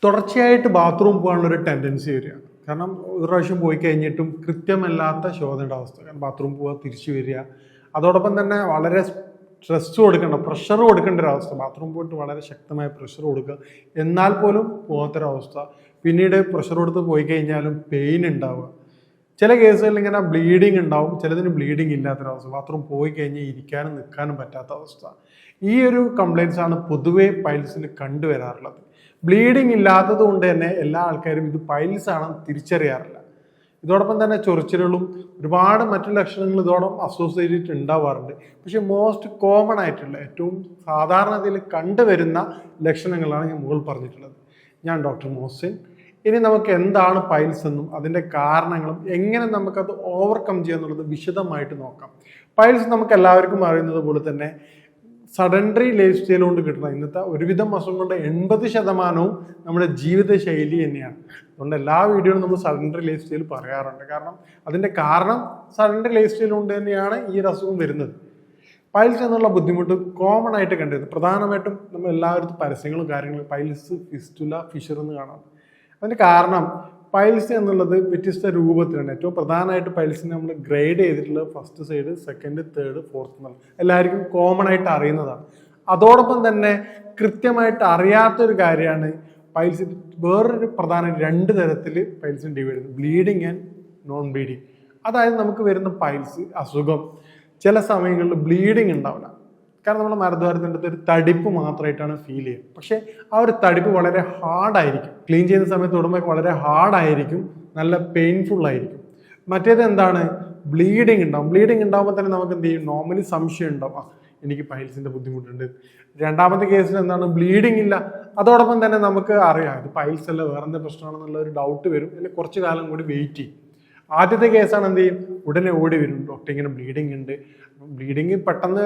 തുടർച്ചയായിട്ട് bathroom പോകാനുള്ളൊരു tendency വരിക. കാരണം ഒരു പ്രാവശ്യം പോയി കഴിഞ്ഞിട്ടും കൃത്യമല്ലാത്ത ശോധനയുടെ അവസ്ഥ. കാരണം ബാത്റൂം പോവുക, തിരിച്ചു വരിക, അതോടൊപ്പം തന്നെ വളരെ സ്ട്രെസ് കൊടുക്കേണ്ട, പ്രഷർ കൊടുക്കേണ്ട ഒരവസ്ഥ. ബാത്റൂം പോയിട്ട് വളരെ ശക്തമായ പ്രഷർ കൊടുക്കുക, എന്നാൽ പോലും പോകാത്തൊരവസ്ഥ. പിന്നീട് പ്രഷർ കൊടുത്ത് പോയി കഴിഞ്ഞാലും പെയിൻ ഉണ്ടാവുക. ചില കേസുകളിൽ ഇങ്ങനെ ബ്ലീഡിങ് ഉണ്ടാവും, ചിലതിന് ബ്ലീഡിങ് ഇല്ലാത്തൊരവസ്ഥ. ബാത്റൂം പോയി കഴിഞ്ഞാൽ ഇരിക്കാനും നിൽക്കാനും പറ്റാത്ത അവസ്ഥ. ഈ ഒരു കംപ്ലയിൻസ് ആണ് പൊതുവെ പൈൽസിൽ കണ്ടുവരാറുള്ളത്. ബ്ലീഡിങ് ഇല്ലാത്തത് കൊണ്ട് തന്നെ എല്ലാ ആൾക്കാരും ഇത് പൈൽസ് ആണെന്ന് തിരിച്ചറിയാറില്ല. ഇതോടൊപ്പം തന്നെ ചൊറിച്ചിലുകളും ഒരുപാട് മറ്റു ലക്ഷണങ്ങൾ ഇതോടൊപ്പം അസോസിയേറ്റ് ഉണ്ടാവാറുണ്ട്. പക്ഷെ മോസ്റ്റ് കോമൺ ആയിട്ടുള്ള ഏറ്റവും സാധാരണതയിൽ കണ്ടുവരുന്ന ലക്ഷണങ്ങളാണ് ഞാൻ മുകളിൽ പറഞ്ഞിട്ടുള്ളത്. ഞാൻ ഡോക്ടർ മോഹസിൻ. ഇനി നമുക്ക് എന്താണ് പൈൽസ് എന്നും അതിൻ്റെ കാരണങ്ങളും എങ്ങനെ നമുക്കത് ഓവർകം ചെയ്യാന്നുള്ളത് വിശദമായിട്ട് നോക്കാം. പൈൽസ് നമുക്ക് എല്ലാവർക്കും അറിയുന്നത് പോലെ തന്നെ സഡൻഡറി ലൈഫ് സ്റ്റൈൽ കൊണ്ട് കിട്ടുന്ന ഇന്നത്തെ ഒരുവിധം അസുഖങ്ങളുടെ 80% നമ്മുടെ ജീവിതശൈലി തന്നെയാണ്. അതുകൊണ്ട് എല്ലാ വീഡിയോയിലും നമ്മൾ സഡൻഡറി ലൈഫ് സ്റ്റൈൽ പറയാറുണ്ട്. കാരണം അതിൻ്റെ കാരണം സഡൻഡറി ലൈഫ് സ്റ്റൈൽ കൊണ്ട് തന്നെയാണ് ഈ ഒരു അസുഖം വരുന്നത്. പൈൽസ് എന്നുള്ള ബുദ്ധിമുട്ട് കോമൺ ആയിട്ട് കണ്ടിരുന്നത് പ്രധാനമായിട്ടും നമ്മൾ എല്ലാവരും പരസ്യങ്ങളും കാര്യങ്ങളും പൈൽസ്, ഫിസ്റ്റുല, ഫിഷർ എന്ന് കാണാം. അതിൻ്റെ കാരണം പൈൽസ് എന്നുള്ളത് വ്യത്യസ്ത രൂപത്തിലാണ്. ഏറ്റവും പ്രധാനമായിട്ട് പൈൽസിനെ നമ്മൾ ഗ്രേഡ് ചെയ്തിട്ടുള്ളത് first side, second, third, fourth എന്നുള്ള എല്ലാവർക്കും കോമൺ ആയിട്ട് അറിയുന്നതാണ്. അതോടൊപ്പം തന്നെ കൃത്യമായിട്ട് അറിയാത്തൊരു കാര്യമാണ് പൈൽസ്. വേറൊരു പ്രധാന 2 തരത്തിൽ പൈൽസിന് ഡിവൈഡ് ചെയ്യുന്നത്, ബ്ലീഡിങ് ആൻഡ് നോൺ ബ്ലീഡിങ്. അതായത് നമുക്ക് വരുന്ന പൈൽസ് അസുഖം ചില സമയങ്ങളിൽ ബ്ലീഡിങ് ഉണ്ടാവില്ല. കാരണം നമ്മുടെ മലദ്വാരത്തിൻ്റെ അടുത്ത് ഒരു തടിപ്പ് മാത്രമായിട്ടാണ് ഫീൽ ചെയ്യുക. പക്ഷേ ആ ഒരു തടിപ്പ് വളരെ ഹാർഡായിരിക്കും. ക്ലീൻ ചെയ്യുന്ന സമയത്ത് തൊടുമ്പോൾ വളരെ ഹാർഡായിരിക്കും, നല്ല പെയിൻഫുൾ ആയിരിക്കും. മറ്റേത് എന്താണ്, ബ്ലീഡിങ് ഉണ്ടാവും. ബ്ലീഡിങ് ഉണ്ടാകുമ്പോൾ തന്നെ നമുക്ക് എന്ത് ചെയ്യും, നോർമലി സംശയം ഉണ്ടാവും, എനിക്ക് പൈൽസിൻ്റെ ബുദ്ധിമുട്ടുണ്ട്. രണ്ടാമത്തെ കേസിൽ എന്താണ്, ബ്ലീഡിങ് ഇല്ല. അതോടൊപ്പം തന്നെ നമുക്ക് അറിയാം ഇത് പൈൽസ് അല്ല വേറെ എന്തെങ്കിലും പ്രശ്നമാണെന്നുള്ള ഒരു ഡൗട്ട് വരും. അല്ലെങ്കിൽ കുറച്ച് കാലം കൂടി വെയിറ്റ് ചെയ്യും. ആദ്യത്തെ കേസാണ് എന്ത് ചെയ്യും, ഉടനെ ഓടി വരും, ഡോക്ടർ ഇങ്ങനെ ബ്ലീഡിങ് ഉണ്ട്. ബ്ലീഡിങ് പെട്ടെന്ന്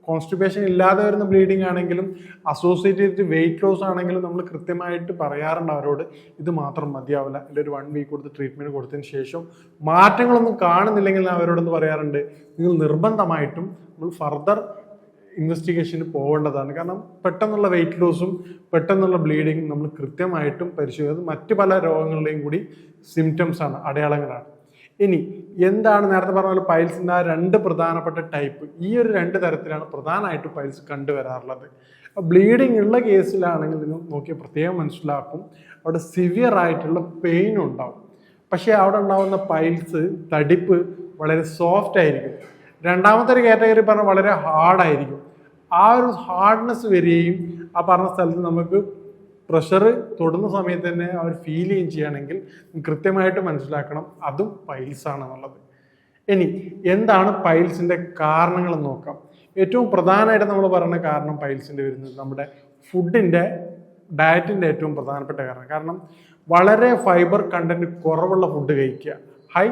കോൺസ്റ്റിപ്പേഷൻ ഇല്ലാതെ വരുന്ന ബ്ലീഡിങ് ആണെങ്കിലും അസോസിയേറ്റ് ചെയ്തിട്ട് വെയിറ്റ് ലോസ് ആണെങ്കിലും നമ്മൾ കൃത്യമായിട്ട് പറയാറുണ്ട് അവരോട്, ഇത് മാത്രം മതിയാവില്ല, അല്ലെങ്കിൽ ഒരു 1 വീക്ക് കൊടുത്ത് ട്രീറ്റ്മെൻറ്റ് കൊടുത്തതിന് ശേഷം മാറ്റങ്ങളൊന്നും കാണുന്നില്ലെങ്കിൽ അവരോടൊന്ന് പറയാറുണ്ട്, നിങ്ങൾ നിർബന്ധമായിട്ടും നമ്മൾ ഫർദർ ഇൻവെസ്റ്റിഗേഷന് പോകേണ്ടതാണ്. കാരണം പെട്ടെന്നുള്ള വെയിറ്റ് ലോസും പെട്ടെന്നുള്ള ബ്ലീഡിങ്ങും നമ്മൾ കൃത്യമായിട്ടും പരിശോധിക്കുന്നത് മറ്റ് പല രോഗങ്ങളുടെയും കൂടി സിംറ്റംസ് ആണ്, അടയാളങ്ങളാണ്. ഇനി എന്താണ് നേരത്തെ പറഞ്ഞ പോലെ പൈൽസിൻ്റെ ആ 2 പ്രധാനപ്പെട്ട ടൈപ്പ്, ഈ ഒരു 2 തരത്തിലാണ് പ്രധാനമായിട്ട് പൈൽസ് കണ്ടുവരാറുള്ളത്. ബ്ലീഡിങ് ഉള്ള കേസിലാണെങ്കിൽ നിങ്ങൾ നോക്കിയാൽ പ്രത്യേകം മനസ്സിലാക്കും, അവിടെ സിവിയർ ആയിട്ടുള്ള പെയിൻ ഉണ്ടാവും. പക്ഷേ അവിടെ ഉണ്ടാകുന്ന പൈൽസ് തടിപ്പ് വളരെ സോഫ്റ്റ് ആയിരിക്കും. രണ്ടാമത്തെ ഒരു കാറ്റഗറി പറഞ്ഞാൽ വളരെ ഹാർഡായിരിക്കും. ആ ഒരു ഹാർഡ്നെസ് വരികയും ആ പറഞ്ഞ സ്ഥലത്ത് നമുക്ക് പ്രഷർ തൊടുന്ന സമയത്ത് തന്നെ അവർ ഫീൽ ചെയ്യുകയാണെങ്കിൽ കൃത്യമായിട്ട് മനസ്സിലാക്കണം അതും പൈൽസ് ആണെന്നുള്ളത്. ഇനി എന്താണ് പൈൽസിൻ്റെ കാരണങ്ങളെന്ന് നോക്കാം. ഏറ്റവും പ്രധാനമായിട്ട് നമ്മൾ പറയുന്ന കാരണം പൈൽസിൻ്റെ വരുന്നത് നമ്മുടെ ഫുഡിൻ്റെ, ഡയറ്റിൻ്റെ ഏറ്റവും പ്രധാനപ്പെട്ട കാരണം. കാരണം വളരെ ഫൈബർ കണ്ടന്റ് കുറവുള്ള ഫുഡ് കഴിക്കുക, ഹൈ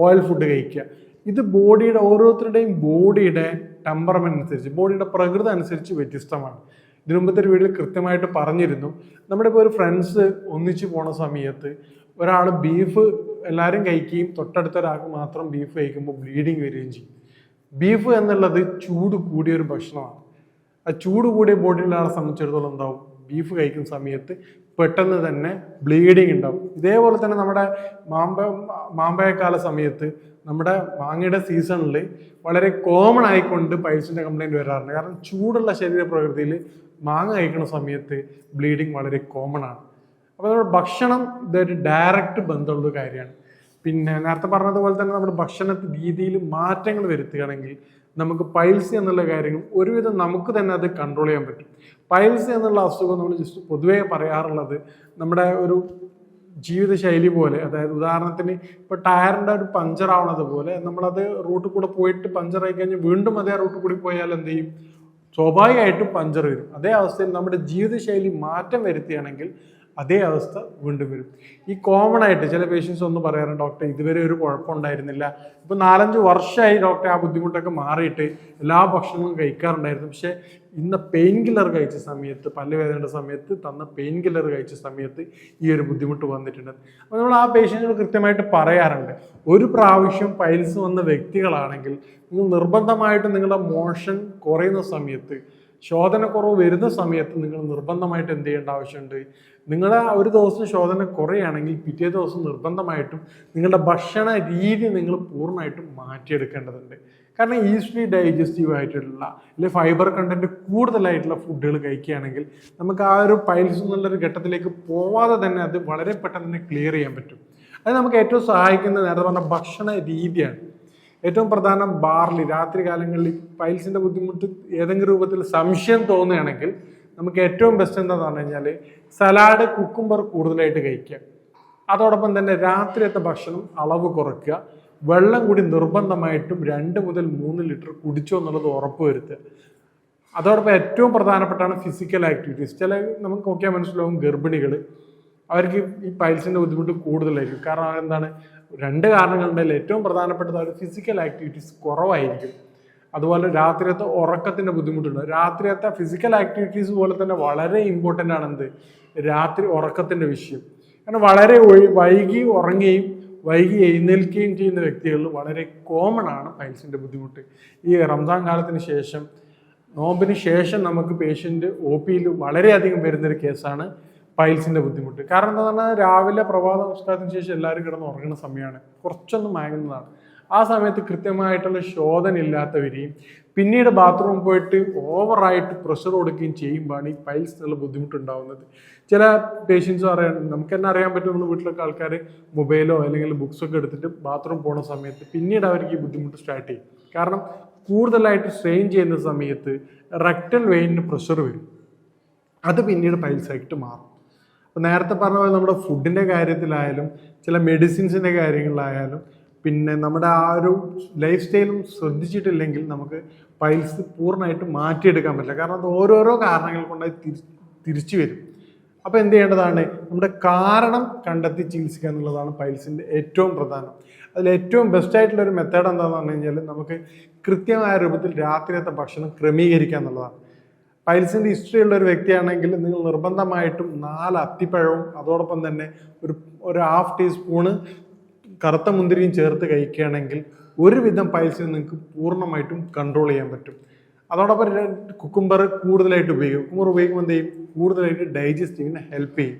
ഓയിൽ ഫുഡ് കഴിക്കുക. ഇത് ബോഡിയുടെ ഓരോരുത്തരുടെയും ബോഡിയുടെ ടെമ്പറമെന്റ് അനുസരിച്ച്, ബോഡിയുടെ പ്രകൃതി അനുസരിച്ച് വ്യത്യസ്തമാണ്. ഇതിനു മുമ്പത്തെ ഒരു വീഡിയോയിൽ കൃത്യമായിട്ട് പറഞ്ഞിരുന്നു. നമ്മുടെ ഇപ്പോൾ ഒരു ഫ്രണ്ട്സ് ഒന്നിച്ച് പോണ സമയത്ത് ഒരാൾ ബീഫ് എല്ലാവരും കഴിക്കുകയും തൊട്ടടുത്ത ഒരാൾക്ക് മാത്രം ബീഫ് കഴിക്കുമ്പോൾ ബ്ലീഡിങ് വരികയും ചെയ്യും. ബീഫ് എന്നുള്ളത് ചൂട് കൂടിയൊരു ഭക്ഷണമാണ്. ആ ചൂട് കൂടിയ ബോഡിയുള്ള ആളെ സംബന്ധിച്ചിടത്തോളം എന്താവും, ബീഫ് കഴിക്കുന്ന സമയത്ത് പെട്ടെന്ന് തന്നെ ബ്ലീഡിങ് ഉണ്ടാവും. ഇതേപോലെ തന്നെ നമ്മുടെ മാമ്പഴക്കാല സമയത്ത് നമ്മുടെ മാങ്ങയുടെ സീസണിൽ വളരെ കോമൺ ആയിക്കൊണ്ട് പൈൽസിൻ്റെ കംപ്ലൈൻറ്റ് വരാറുണ്ട്. കാരണം ചൂടുള്ള ശരീരപ്രകൃതിയിൽ മാങ്ങ കഴിക്കുന്ന സമയത്ത് ബ്ലീഡിങ് വളരെ കോമൺ ആണ്. അപ്പോൾ നമ്മുടെ ഭക്ഷണം ഇതൊരു ഡയറക്റ്റ് ബന്ധമുള്ള കാര്യമാണ്. പിന്നെ നേരത്തെ പറഞ്ഞതുപോലെ തന്നെ നമ്മുടെ ഭക്ഷണ രീതിയിൽ മാറ്റങ്ങൾ വരുത്തുകയാണെങ്കിൽ നമുക്ക് പൈൽസ് എന്നുള്ള കാര്യങ്ങൾ ഒരുവിധം നമുക്ക് തന്നെ അത് കൺട്രോൾ ചെയ്യാൻ പറ്റും. പൈൽസ് എന്നുള്ള അസുഖം നമ്മൾ ജസ്റ്റ് പൊതുവേ പറയാറുള്ളത് നമ്മുടെ ഒരു ജീവിതശൈലി പോലെ, അതായത് ഉദാഹരണത്തിന് ഇപ്പോൾ ടയറിൻ്റെ ഒരു പഞ്ചർ ആവണത് പോലെ നമ്മളത് റൂട്ടിൽ കൂടെ പോയിട്ട് പഞ്ചറായി കഴിഞ്ഞാൽ വീണ്ടും അതേ റൂട്ടിൽ കൂടി പോയാൽ എന്ത് ചെയ്യും, സ്വാഭാവികമായിട്ടും പഞ്ചർ വരും. അതേ അവസ്ഥയിൽ നമ്മുടെ ജീവിതശൈലി മാറ്റം വരുത്തുകയാണെങ്കിൽ അതേ അവസ്ഥ വീണ്ടും വരും. ഈ കോമൺ ആയിട്ട് ചില പേഷ്യൻസ് ഒന്ന് പറയാറുണ്ട്, ഡോക്ടർ ഇതുവരെ ഒരു കുഴപ്പമുണ്ടായിരുന്നില്ല, ഇപ്പം 4-5 വർഷമായി ഡോക്ടർ ആ ബുദ്ധിമുട്ടൊക്കെ മാറിയിട്ട് എല്ലാ ഭക്ഷണങ്ങളും കഴിക്കാറുണ്ടായിരുന്നു, പക്ഷേ ഇന്ന് പെയിൻ കില്ലർ കഴിച്ച സമയത്ത്, പല്ലുവേദനയുടെ സമയത്ത് തന്ന പെയിൻ കില്ലർ കഴിച്ച സമയത്ത് ഈ ഒരു ബുദ്ധിമുട്ട് വന്നിട്ടുണ്ട്. അപ്പോൾ നമ്മൾ ആ പേഷ്യൻസിനോട് കൃത്യമായിട്ട് പറയാറുണ്ട്, ഒരു പ്രാവശ്യം പൈൽസ് വന്ന വ്യക്തികളാണെങ്കിൽ നിങ്ങൾ നിർബന്ധമായിട്ട് നിങ്ങളുടെ മോഷൻ കുറയുന്ന സമയത്ത്, ശോധനക്കുറവ് വരുന്ന സമയത്ത് നിങ്ങൾ നിർബന്ധമായിട്ട് എന്ത് ചെയ്യേണ്ട ആവശ്യമുണ്ട്? നിങ്ങളുടെ ഒരു ദിവസം ശോധന കുറയുകയാണെങ്കിൽ പിറ്റേ ദിവസം നിർബന്ധമായിട്ടും നിങ്ങളുടെ ഭക്ഷണ രീതി നിങ്ങൾ പൂർണ്ണമായിട്ടും മാറ്റിയെടുക്കേണ്ടതുണ്ട്. കാരണം ഈസിലി ഡൈജസ്റ്റീവ് ആയിട്ടുള്ള അല്ലെങ്കിൽ ഫൈബർ കണ്ടന്റ് കൂടുതലായിട്ടുള്ള ഫുഡുകൾ കഴിക്കുകയാണെങ്കിൽ നമുക്ക് ആ ഒരു പൈൽസ് എന്നുള്ളൊരു ഘട്ടത്തിലേക്ക് പോവാതെ തന്നെ അത് വളരെ പെട്ടെന്ന് തന്നെ ക്ലിയർ ചെയ്യാൻ പറ്റും. അത് നമുക്ക് ഏറ്റവും സഹായിക്കുന്ന നേരത്തെ പറഞ്ഞ ഭക്ഷണ രീതിയാണ്. ഏറ്റവും പ്രധാനം ബാർലി. രാത്രി കാലങ്ങളിൽ പൈൽസിന്റെ ബുദ്ധിമുട്ട് ഏതെങ്കിലും രൂപത്തിൽ സംശയം തോന്നുകയാണെങ്കിൽ നമുക്ക് ഏറ്റവും ബെസ്റ്റ് എന്താണെന്ന് പറഞ്ഞു കഴിഞ്ഞാൽ സലാഡ്, കുക്കുംബർ കൂടുതലായിട്ട് കഴിക്കുക. അതോടൊപ്പം തന്നെ രാത്രിയത്തെ ഭക്ഷണം അളവ് കുറയ്ക്കുക. വെള്ളം കൂടി നിർബന്ധമായിട്ടും 2 മുതൽ 3 ലിറ്റർ കുടിച്ചോ എന്നുള്ളത് ഉറപ്പുവരുത്തുക. അതോടൊപ്പം ഏറ്റവും പ്രധാനപ്പെട്ടാണ് ഫിസിക്കൽ ആക്ടിവിറ്റീസ്. നമുക്ക് നോക്കിയാൽ മനസ്സിലാവും ഗർഭിണികൾ അവർക്ക് ഈ പൈൽസിന്റെ ബുദ്ധിമുട്ട് കൂടുതലായിരിക്കും. കാരണം എന്താണ്? 2 കാരണങ്ങളുണ്ടെങ്കിൽ ഏറ്റവും പ്രധാനപ്പെട്ടത് അവർ ഫിസിക്കൽ ആക്ടിവിറ്റീസ് കുറവായിരിക്കും. അതുപോലെ രാത്രിയത്തെ ഉറക്കത്തിന്റെ ബുദ്ധിമുട്ടുണ്ട്. രാത്രിയത്തെ ഫിസിക്കൽ ആക്ടിവിറ്റീസ് പോലെ തന്നെ വളരെ ഇമ്പോർട്ടൻ്റ് ആണ് എന്ത്? രാത്രി ഉറക്കത്തിന്റെ വിഷയം. കാരണം വളരെ വൈകി ഉറങ്ങുകയും വൈകി എഴുന്നേൽക്കുകയും ചെയ്യുന്ന വ്യക്തികളിൽ വളരെ കോമൺ ആണ് പൈൽസിന്റെ ബുദ്ധിമുട്ട്. ഈ റംസാൻ കാലത്തിന് ശേഷം, നോമ്പിന് ശേഷം നമുക്ക് പേഷ്യന്റ് OPയിൽ വളരെയധികം വരുന്നൊരു കേസാണ് പൈൽസിന്റെ ബുദ്ധിമുട്ട്. കാരണം എന്താ പറഞ്ഞാൽ രാവിലെ പ്രഭാത നമസ്കാരത്തിന് ശേഷം എല്ലാവരും കിടന്ന് ഉറങ്ങുന്ന സമയമാണ്, കുറച്ചൊന്നും മയങ്ങുന്നതാണ്. ആ സമയത്ത് കൃത്യമായിട്ടുള്ള ശോധന ഇല്ലാത്തവരെയും പിന്നീട് ബാത്റൂമിൽ പോയിട്ട് ഓവറായിട്ട് പ്രഷർ കൊടുക്കുകയും ചെയ്യുമ്പോഴാണ് ഈ പൈൽസിനുള്ള ബുദ്ധിമുട്ടുണ്ടാവുന്നത്. ചില പേഷ്യൻസ് പറയാൻ നമുക്ക് തന്നെ അറിയാൻ പറ്റും. നമ്മൾ വീട്ടിലൊക്കെ ആൾക്കാർ മൊബൈലോ അല്ലെങ്കിൽ ബുക്സൊക്കെ എടുത്തിട്ട് ബാത്റൂം പോകുന്ന സമയത്ത് പിന്നീട് അവർക്ക് ഈ ബുദ്ധിമുട്ട് സ്റ്റാർട്ട് ചെയ്യും. കാരണം കൂടുതലായിട്ട് സ്ട്രെയിൻ ചെയ്യുന്ന സമയത്ത് റെക്ടൽ വെയിനിന് പ്രഷർ വരും. അത് പിന്നീട് പൈൽസായിട്ട് മാറും. അപ്പോൾ നേരത്തെ പറഞ്ഞ പോലെ നമ്മുടെ ഫുഡിൻ്റെ കാര്യത്തിലായാലും ചില മെഡിസിൻസിൻ്റെ കാര്യങ്ങളിലായാലും പിന്നെ നമ്മുടെ ആ ഒരു ലൈഫ് സ്റ്റൈലും ശ്രദ്ധിച്ചിട്ടില്ലെങ്കിൽ നമുക്ക് പൈൽസ് പൂർണ്ണമായിട്ട് മാറ്റിയെടുക്കാൻ പറ്റില്ല. കാരണം അത് ഓരോരോ കാരണങ്ങൾ കൊണ്ട് തിരിച്ചു വരും. അപ്പോൾ എന്ത് ചെയ്യേണ്ടതാണ്? നമ്മുടെ കാരണം കണ്ടെത്തി ചികിത്സിക്കുക എന്നുള്ളതാണ് പൈൽസിൻ്റെ ഏറ്റവും പ്രധാനം. അതിൽ ഏറ്റവും ബെസ്റ്റ് ആയിട്ടുള്ള ഒരു മെത്തേഡ് എന്താണെന്ന് പറഞ്ഞു കഴിഞ്ഞാൽ നമുക്ക് കൃത്യമായ രൂപത്തിൽ രാത്രിയത്തെ ഭക്ഷണം ക്രമീകരിക്കുക എന്നുള്ളതാണ്. പൈൽസിൻ്റെ ഹിസ്റ്ററി ഉള്ള ഒരു വ്യക്തിയാണെങ്കിൽ നിങ്ങൾ നിർബന്ധമായിട്ടും 4 അത്തിപ്പഴവും അതോടൊപ്പം തന്നെ ഒരു ½ ടീസ്പൂണ് കറുത്ത മുന്തിരിയും ചേർത്ത് കഴിക്കുകയാണെങ്കിൽ ഒരുവിധം പൈൽസിന് നിങ്ങൾക്ക് പൂർണ്ണമായിട്ടും കൺട്രോൾ ചെയ്യാൻ പറ്റും. അതോടൊപ്പം കുക്കുംബർ കൂടുതലായിട്ട് ഉപയോഗിക്കും. കുക്കുംബർ ഉപയോഗിക്കുമ്പോൾ എന്ത് ചെയ്യും? കൂടുതലായിട്ട് ഡൈജസ്റ്റിങ്ങിന് ഹെൽപ്പ് ചെയ്യും.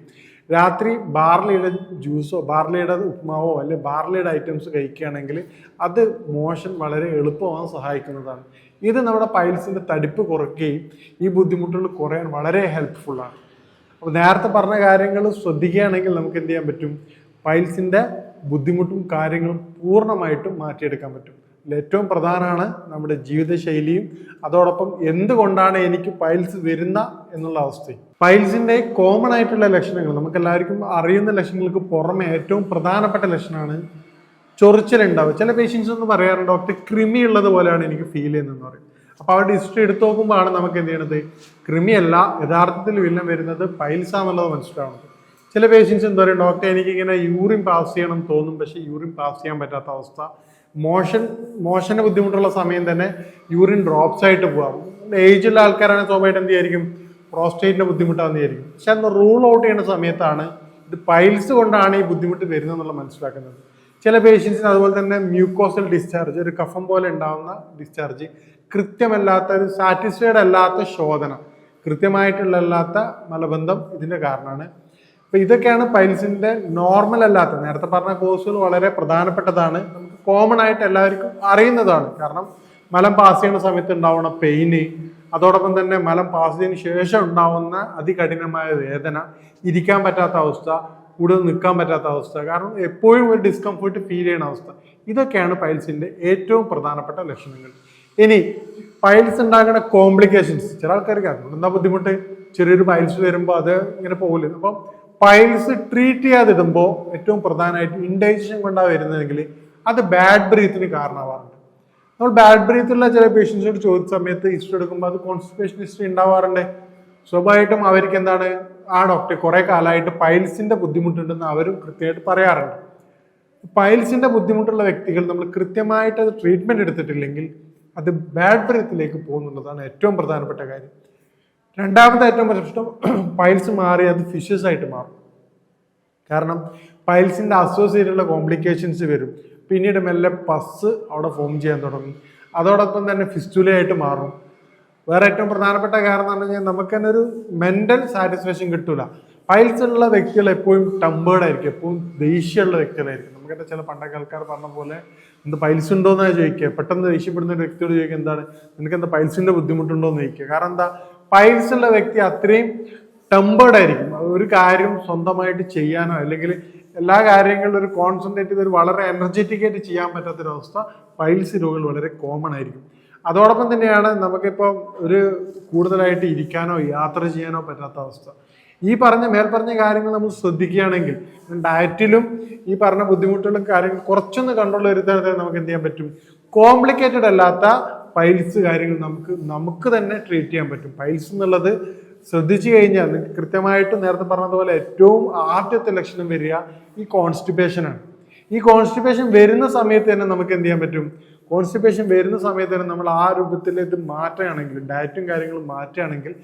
രാത്രി ബാർലിയുടെ ജ്യൂസോ ബാർലിയുടെ ഉപ്മാവോ അല്ലെങ്കിൽ ബാർലിയുടെ ഐറ്റംസ് കഴിക്കുകയാണെങ്കിൽ അത് മോഷൻ വളരെ എളുപ്പമാകാൻ സഹായിക്കുന്നതാണ്. ഇത് നമ്മുടെ പൈൽസിൻ്റെ തടിപ്പ് കുറയ്ക്കുകയും ഈ ബുദ്ധിമുട്ടുകൾ കുറയാൻ വളരെ ഹെൽപ്ഫുള്ളാണ്. അപ്പോൾ നേരത്തെ പറഞ്ഞ കാര്യങ്ങൾ ശ്രദ്ധിക്കുകയാണെങ്കിൽ നമുക്ക് എന്ത് ചെയ്യാൻ പറ്റും? പൈൽസിൻ്റെ ബുദ്ധിമുട്ടും കാര്യങ്ങളും പൂർണ്ണമായിട്ടും മാറ്റിയെടുക്കാൻ പറ്റും. ഏറ്റവും പ്രധാനമാണ് നമ്മുടെ ജീവിതശൈലിയും അതോടൊപ്പം എന്തുകൊണ്ടാണ് എനിക്ക് പൈൽസ് വരുന്ന എന്നുള്ള അവസ്ഥയും. പൈൽസിന്റെ കോമൺ ആയിട്ടുള്ള ലക്ഷണങ്ങൾ നമുക്ക് എല്ലാവർക്കും അറിയുന്ന ലക്ഷണങ്ങൾക്ക് പുറമെ ഏറ്റവും പ്രധാനപ്പെട്ട ലക്ഷണമാണ് ചൊറിച്ചിലുണ്ടാവുക. ചില പേഷ്യൻസ് ഒന്ന് പറയാറുണ്ട്, ഡോക്ടർ കൃമി ഉള്ളത് പോലെയാണ് എനിക്ക് ഫീൽ ചെയ്യുന്നതെന്ന് പറയും. അപ്പോൾ അവരുടെ ഹിസ്റ്ററി എടുത്തു നോക്കുമ്പോഴാണ് നമുക്ക് എന്ത് ചെയ്യണത്? കൃമിയല്ല, യഥാർത്ഥത്തിൽ വില്ലൻ വരുന്നത് പൈൽസാന്നുള്ളത് മനസ്സിലാവുന്നത്. ചില പേഷ്യൻസ് എന്താ പറയുക, ഡോക്ടർ എനിക്കിങ്ങനെ യൂറിൻ പാസ് ചെയ്യണം തോന്നും, പക്ഷേ യൂറിൻ പാസ് ചെയ്യാൻ പറ്റാത്ത അവസ്ഥ. മോഷന് ബുദ്ധിമുട്ടുള്ള സമയം തന്നെ യൂറിൻ ഡ്രോപ്സ് ആയിട്ട് പോകാം. ഏജുള്ള ആൾക്കാരാണ് സ്വാഭാവികമായിട്ട് എന്ത് ചെയ്യായിരിക്കും? പ്രോസ്റ്റേറ്റിന്റെ ബുദ്ധിമുട്ടാന്ന് വിചാരിക്കും. പക്ഷെ അന്ന് റൂൾ ഔട്ട് ചെയ്യുന്ന സമയത്താണ് ഇത് പൈൽസ് കൊണ്ടാണ് ഈ ബുദ്ധിമുട്ട് വരുന്നത് എന്നുള്ള മനസ്സിലാക്കുന്നത്. ചില പേഷ്യൻസിന് അതുപോലെ തന്നെ മ്യൂക്കോസൽ ഡിസ്ചാർജ്, ഒരു കഫം പോലെ ഉണ്ടാകുന്ന ഡിസ്ചാർജ്, കൃത്യമല്ലാത്ത ഒരു സാറ്റിസ്ഫൈഡ് അല്ലാത്ത ശോധന, കൃത്യമായിട്ടുള്ളല്ലാത്ത മലബന്ധം ഇതിന്റെ കാരണമാണ്. അപ്പൊ ഇതൊക്കെയാണ് പൈൽസിന്റെ നോർമൽ അല്ലാത്ത. നേരത്തെ പറഞ്ഞ കോഴ്സുകൾ വളരെ പ്രധാനപ്പെട്ടതാണ്, നമുക്ക് കോമൺ ആയിട്ട് എല്ലാവർക്കും അറിയുന്നതാണ്. കാരണം മലം പാസ് ചെയ്യുന്ന സമയത്ത് ഉണ്ടാവുന്ന പെയിന്, അതോടൊപ്പം തന്നെ മലം പാസ് ചെയ്തതിന് ശേഷം ഉണ്ടാവുന്ന അതികഠിനമായ വേദന, ഇരിക്കാൻ പറ്റാത്ത അവസ്ഥ, കൂടുതൽ നിൽക്കാൻ പറ്റാത്ത അവസ്ഥ, കാരണം എപ്പോഴും ഒരു ഡിസ്കംഫർട്ട് ഫീൽ ചെയ്യുന്ന അവസ്ഥ, ഇതൊക്കെയാണ് പൈൽസിന്റെ ഏറ്റവും പ്രധാനപ്പെട്ട ലക്ഷണങ്ങൾ. ഇനി പൈൽസ് ഉണ്ടാകുന്ന കോംപ്ലിക്കേഷൻസ്, ചില ആൾക്കാർക്ക് എന്താ ബുദ്ധിമുട്ട്, ചെറിയൊരു പൈൽസ് വരുമ്പോൾ അത് ഇങ്ങനെ പോകില്ല. അപ്പം പൈൽസ് ട്രീറ്റ് ചെയ്യാതിടുമ്പോൾ ഏറ്റവും പ്രധാനമായിട്ട് ഇൻഡൈജഷൻ കൊണ്ടാണ് വരുന്നതെങ്കിൽ അത് ബാഡ് ബ്രീത്തിന് കാരണമാവാറുണ്ട്. നമ്മൾ ബാഡ് ബ്രീത്തുള്ള ചില പേഷ്യൻസോട് ചോദിച്ച സമയത്ത് ഹിസ്റ്ററി എടുക്കുമ്പോൾ അത് കോൺസ്റ്റിപ്പേഷൻ ഹിസ്റ്ററി ഉണ്ടാവാറുണ്ട്. സ്വാഭാവികമായിട്ടും അവർക്ക് എന്താണ്, ആ ഡോക്ടർ കുറെ കാലമായിട്ട് പൈൽസിന്റെ ബുദ്ധിമുട്ടുണ്ടെന്ന് അവരും കൃത്യമായിട്ട് പറയാറുണ്ട്. പൈൽസിന്റെ ബുദ്ധിമുട്ടുള്ള വ്യക്തികൾ നമ്മൾ കൃത്യമായിട്ട് അത് ട്രീറ്റ്മെന്റ് എടുത്തിട്ടില്ലെങ്കിൽ അത് ബാഡ് ബ്രീത്തിലേക്ക് പോകുന്നുള്ളതാണ് ഏറ്റവും പ്രധാനപ്പെട്ട കാര്യം. രണ്ടാമത്തെ ഏറ്റവും പ്രശ്നം, പൈൽസ് മാറി അത് ഫിഷസ് ആയിട്ട് മാറും. കാരണം പൈൽസിന്റെ അസോസിയേറ്റുള്ള കോംപ്ലിക്കേഷൻസ് വരും. പിന്നീട് മെല്ലെ പസ് അവിടെ ഫോം ചെയ്യാൻ തുടങ്ങും. അതോടൊപ്പം തന്നെ ഫിസ്റ്റുലയായിട്ട് മാറും. വേറെ ഏറ്റവും പ്രധാനപ്പെട്ട കാരണം എന്ന് പറഞ്ഞാൽ നമുക്ക് തന്നെ ഒരു മെന്റൽ സാറ്റിസ്ഫാക്ഷൻ കിട്ടൂല. പൈൽസ് ഉള്ള വ്യക്തികൾ എപ്പോഴും ടമ്പേർഡ് ആയിരിക്കും, എപ്പോഴും ദേഷ്യമുള്ള വ്യക്തികളായിരിക്കും. നമുക്ക് തന്നെ ചില പണ്ടൊക്കെ ആൾക്കാർ പറഞ്ഞ പോലെ എന്ത് പൈൽസ് ഉണ്ടോ എന്നാ ചോദിക്കുക. പെട്ടെന്ന് ദേഷ്യപ്പെടുന്ന ഒരു വ്യക്തിയോട് ചോദിക്കുക എന്താണ് നിനക്ക് എന്താ പൈൽസിന്റെ ബുദ്ധിമുട്ടുണ്ടോ എന്ന് ചോദിക്കുക. കാരണം എന്താ, പൈൽസ് ഉള്ള വ്യക്തി അത്രയും ടമ്പേർഡ് ആയിരിക്കും. ഒരു കാര്യം സ്വന്തമായിട്ട് ചെയ്യാനോ അല്ലെങ്കിൽ എല്ലാ കാര്യങ്ങളിലും ഒരു കോൺസെൻട്രേറ്റ് ചെയ്ത് ഒരു വളരെ എനർജറ്റിക് ആയിട്ട് ചെയ്യാൻ പറ്റാത്തൊരവസ്ഥ പൈൽസ് രോഗികൾ വളരെ കോമൺ ആയിരിക്കും. അതോടൊപ്പം തന്നെയാണ് നമുക്കിപ്പോൾ ഒരു കൂടുതലായിട്ട് ഇരിക്കാനോ യാത്ര ചെയ്യാനോ പറ്റാത്ത അവസ്ഥ. ഈ മേൽപ്പറഞ്ഞ കാര്യങ്ങൾ നമ്മൾ ശ്രദ്ധിക്കുകയാണെങ്കിൽ ഡയറ്റിലും ഈ പറഞ്ഞ ബുദ്ധിമുട്ടുകളും കാര്യങ്ങൾ കുറച്ചൊന്ന് കൺട്രോൾ വരുത്താൻ നമുക്ക് എന്ത് ചെയ്യാൻ പറ്റും, കോംപ്ലിക്കേറ്റഡ് അല്ലാത്ത പൈൽസ് കാര്യങ്ങൾ നമുക്ക് തന്നെ ട്രീറ്റ് ചെയ്യാൻ പറ്റും. പൈൽസ് എന്നുള്ളത് ശ്രദ്ധിച്ചു കഴിഞ്ഞാൽ കൃത്യമായിട്ട് നേരത്തെ പറഞ്ഞതുപോലെ ഏറ്റവും ആദ്യത്തെ ലക്ഷണം വരിക ഈ കോൺസ്റ്റിപ്പേഷൻ ആണ്. ഈ കോൺസ്റ്റിപ്പേഷൻ വരുന്ന സമയത്ത് തന്നെ നമുക്ക് എന്ത് ചെയ്യാൻ പറ്റും, കോൺസ്റ്റിപ്പേഷൻ വരുന്ന സമയത്ത് തന്നെ നമ്മൾ ആ രൂപത്തിലേക്ക് മാറ്റുകയാണെങ്കിൽ, ഡയറ്റും കാര്യങ്ങളും മാറ്റുകയാണെങ്കിൽ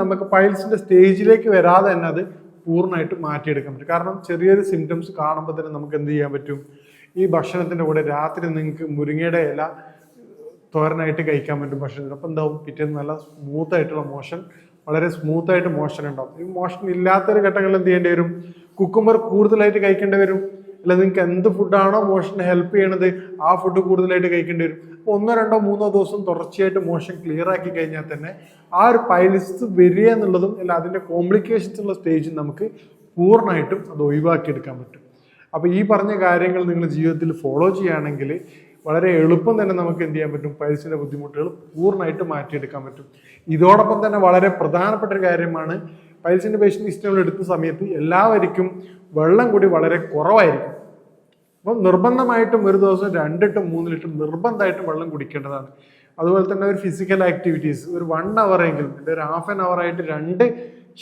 നമുക്ക് പൈൽസിന്റെ സ്റ്റേജിലേക്ക് വരാതെ തന്നെ അത് പൂർണ്ണമായിട്ട് മാറ്റിയെടുക്കാൻ പറ്റും. കാരണം ചെറിയൊരു സിംറ്റംസ് കാണുമ്പോൾ തന്നെ നമുക്ക് എന്ത് ചെയ്യാൻ പറ്റും, ഈ ഭക്ഷണത്തിന്റെ കൂടെ രാത്രി നിങ്ങൾക്ക് മുരിങ്ങയുടെ ഇല തോരനായിട്ട് കഴിക്കാൻ പറ്റും ഭക്ഷണത്തിന്. അപ്പം എന്താവും, പിറ്റേന്ന് നല്ല സ്മൂത്ത് ആയിട്ടുള്ള മോഷൻ, വളരെ സ്മൂത്ത് ആയിട്ട് മോഷൻ ഉണ്ടാവും. ഈ മോഷൻ ഇല്ലാത്തൊരു ഘട്ടങ്ങളിൽ എന്ത് ചെയ്യേണ്ടി വരും, കുക്കുംബർ കൂടുതലായിട്ട് കഴിക്കേണ്ടി വരും. അല്ല നിങ്ങൾക്ക് എന്ത് ഫുഡാണോ മോഷന് ഹെൽപ്പ് ചെയ്യണത് ആ ഫുഡ് കൂടുതലായിട്ട് കഴിക്കേണ്ടി വരും. അപ്പോൾ 1, 2, 3 ദിവസം തുടർച്ചയായിട്ട് മോഷൻ ക്ലിയർ ആക്കി കഴിഞ്ഞാൽ തന്നെ ആ ഒരു പൈൽസ് വരിക എന്നുള്ളതും അല്ല അതിന്റെ കോംപ്ലിക്കേഷൻസ് ഉള്ള സ്റ്റേജിൽ നമുക്ക് പൂർണ്ണമായിട്ടും അത് ഒഴിവാക്കിയെടുക്കാൻ പറ്റും. അപ്പോൾ ഈ പറഞ്ഞ കാര്യങ്ങൾ നിങ്ങൾ ജീവിതത്തിൽ ഫോളോ ചെയ്യുകയാണെങ്കിൽ വളരെ എളുപ്പം തന്നെ നമുക്ക് എന്ത് ചെയ്യാൻ പറ്റും, പൈൽസിന്റെ ബുദ്ധിമുട്ടുകൾ പൂർണ്ണമായിട്ട് മാറ്റിയെടുക്കാൻ പറ്റും. ഇതോടൊപ്പം തന്നെ വളരെ പ്രധാനപ്പെട്ട ഒരു കാര്യമാണ്, പൈൽസിന്റെ പേഷ്യന്റ് ഹിസ്റ്ററി എടുത്ത സമയത്ത് എല്ലാവർക്കും വെള്ളം കൂടി വളരെ കുറവായിരിക്കും. അപ്പം നിർബന്ധമായിട്ടും ഒരു ദിവസം 2 to 3 ലിറ്റർ നിർബന്ധമായിട്ടും വെള്ളം കുടിക്കേണ്ടതാണ്. അതുപോലെ തന്നെ ഒരു ഫിസിക്കൽ ആക്ടിവിറ്റീസ് ഒരു 1 hour എങ്കിലും, ഒരു ഹാഫ് ആൻ അവർ ആയിട്ട് 2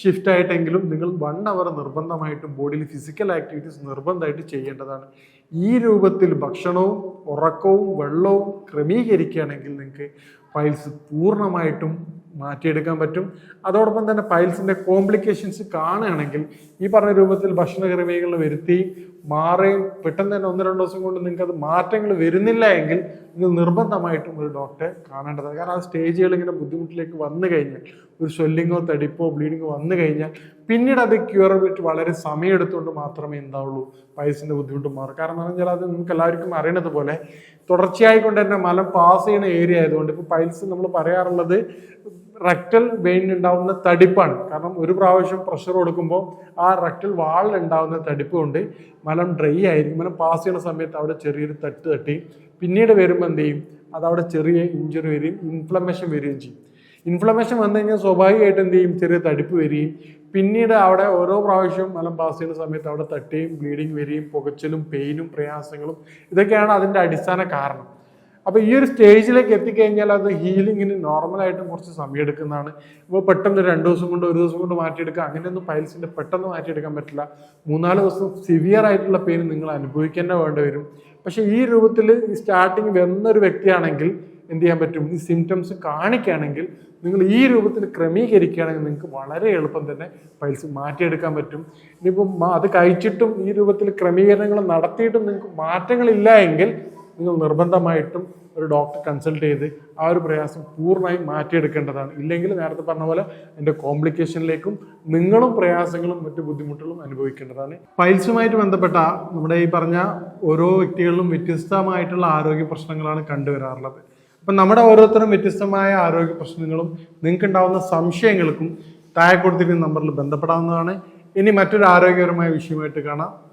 ഷിഫ്റ്റ് ആയിട്ടെങ്കിലും നിങ്ങൾ 1 hour നിർബന്ധമായിട്ടും ബോഡിയിൽ ഫിസിക്കൽ ആക്ടിവിറ്റീസ് നിർബന്ധമായിട്ട് ചെയ്യേണ്ടതാണ്. ഈ രൂപത്തിൽ ഭക്ഷണവും ഉറക്കവും വെള്ളവും ക്രമീകരിക്കുകയാണെങ്കിൽ നിങ്ങൾക്ക് പൈൽസ് പൂർണ്ണമായിട്ടും മാറ്റിയെടുക്കാൻ പറ്റും. അതോടൊപ്പം തന്നെ പൈൽസിന്റെ കോംപ്ലിക്കേഷൻസ് കാണുകയാണെങ്കിൽ ഈ പറഞ്ഞ രൂപത്തിൽ ഭക്ഷണ ക്രമീകരണം വരുത്തി മാറുകയും പെട്ടെന്ന് തന്നെ 1-2 ദിവസം കൊണ്ട് നിങ്ങൾക്ക് അത് മാറ്റങ്ങൾ വരുന്നില്ല എങ്കിൽ നിങ്ങൾ നിർബന്ധമായിട്ടും ഒരു ഡോക്ടറെ കാണേണ്ടതാണ്. കാരണം ആ സ്റ്റേജുകൾ ഇങ്ങനെ ബുദ്ധിമുട്ടിലേക്ക് വന്നു കഴിഞ്ഞാൽ, ഒരു സ്വെല്ലിങ്ങോ തടിപ്പോ ബ്ലീഡിങ്ങോ വന്നു കഴിഞ്ഞാൽ പിന്നീട് അത് ക്യൂറബിലിറ്റി വളരെ സമയമെടുത്തുകൊണ്ട് മാത്രമേ എന്താവുള്ളൂ പൈൽസിന്റെ ബുദ്ധിമുട്ട് മാറും. കാരണം എന്ന് പറഞ്ഞാൽ അത് നിങ്ങൾക്ക് എല്ലാവർക്കും അറിയണത് പോലെ തുടർച്ചയായിക്കൊണ്ട് തന്നെ മലം പാസ് ചെയ്യുന്ന ഏരിയ ആയതുകൊണ്ട് ഇപ്പോൾ പൈൽസ് നമ്മൾ പറയാറുള്ളത് റെക്ടൽ വെയിനിൽ ഉണ്ടാവുന്ന തടിപ്പാണ്. കാരണം ഒരു പ്രാവശ്യം പ്രഷർ കൊടുക്കുമ്പോൾ ആ റെക്ടൽ വാളിൽ ഉണ്ടാവുന്ന തടിപ്പ് കൊണ്ട് മലം ഡ്രൈ ആയിരിക്കും. മലം പാസ് ചെയ്യുന്ന സമയത്ത് അവിടെ ചെറിയൊരു തട്ടി പിന്നീട് വരുമ്പോൾ എന്ത് ചെയ്യും, അതവിടെ ചെറിയ ഇഞ്ചുറി വരികയും ഇൻഫ്ലമേഷൻ വരികയും ചെയ്യും. ഇൻഫ്ലമേഷൻ വന്നു കഴിഞ്ഞാൽ സ്വാഭാവികമായിട്ട് എന്ത് ചെയ്യും, ചെറിയ തടിപ്പ് വരികയും പിന്നീട് അവിടെ ഓരോ പ്രാവശ്യവും മലം പാസ് ചെയ്യുന്ന സമയത്ത് അവിടെ തട്ടിയും ബ്ലീഡിങ് വരികയും പുകച്ചിലും പെയിനും പ്രയാസങ്ങളും ഇതൊക്കെയാണ് അതിൻ്റെ അടിസ്ഥാന കാരണം. അപ്പോൾ ഈ ഒരു സ്റ്റേജിലേക്ക് എത്തിക്കഴിഞ്ഞാൽ അത് ഹീലിങ്ങിന് നോർമലായിട്ടും കുറച്ച് സമയം എടുക്കുന്നതാണ്. ഇപ്പോൾ പെട്ടെന്ന് 2 ദിവസം കൊണ്ട് 1 ദിവസം കൊണ്ട് മാറ്റിയെടുക്കുക അങ്ങനെയൊന്നും പൈൽസിന്റെ പെട്ടെന്ന് മാറ്റിയെടുക്കാൻ പറ്റില്ല. 3-4 ദിവസം സിവിയർ ആയിട്ടുള്ള പെയിൻ നിങ്ങൾ അനുഭവിക്കാൻ വേണ്ടി വരും. പക്ഷെ ഈ രൂപത്തിൽ സ്റ്റാർട്ടിങ് വന്നൊരു വ്യക്തിയാണെങ്കിൽ എന്ത് ചെയ്യാൻ പറ്റും, ഈ സിംറ്റംസ് കാണിക്കുകയാണെങ്കിൽ നിങ്ങൾ ഈ രൂപത്തിൽ ക്രമീകരിക്കുകയാണെങ്കിൽ നിങ്ങൾക്ക് വളരെ എളുപ്പം തന്നെ പൈൽസ് മാറ്റിയെടുക്കാൻ പറ്റും. ഇനിയിപ്പം അത് കഴിച്ചിട്ടും ഈ രൂപത്തിൽ ക്രമീകരണങ്ങൾ നടത്തിയിട്ടും നിങ്ങൾക്ക് മാറ്റങ്ങളില്ല എങ്കിൽ നിങ്ങൾ നിർബന്ധമായിട്ടും ഒരു ഡോക്ടറെ കൺസൾട്ട് ചെയ്ത് ആ ഒരു പ്രയാസം പൂർണ്ണമായും മാറ്റിയെടുക്കേണ്ടതാണ്. ഇല്ലെങ്കിൽ നേരത്തെ പറഞ്ഞ പോലെ അതിൻ്റെ കോംപ്ലിക്കേഷനിലേക്കും നിങ്ങളും പ്രയാസങ്ങളും മറ്റു ബുദ്ധിമുട്ടുകളും അനുഭവിക്കേണ്ടതാണ്. പൈൽസുമായിട്ട് ബന്ധപ്പെട്ട നമ്മുടെ ഈ പറഞ്ഞ ഓരോ വ്യക്തികളിലും വ്യത്യസ്തമായിട്ടുള്ള ആരോഗ്യ പ്രശ്നങ്ങളാണ് കണ്ടുവരാറുള്ളത്. അപ്പം നമ്മുടെ ഓരോരുത്തരും വ്യത്യസ്തമായ ആരോഗ്യ പ്രശ്നങ്ങളും നിങ്ങൾക്ക് ഉണ്ടാകുന്ന സംശയങ്ങൾക്കും താഴെ കൊടുത്തിരിക്കുന്ന നമ്പറിൽ ബന്ധപ്പെടാവുന്നതാണ്. ഇനി മറ്റൊരു ആരോഗ്യപരമായ വിഷയമായിട്ട് കാണാം.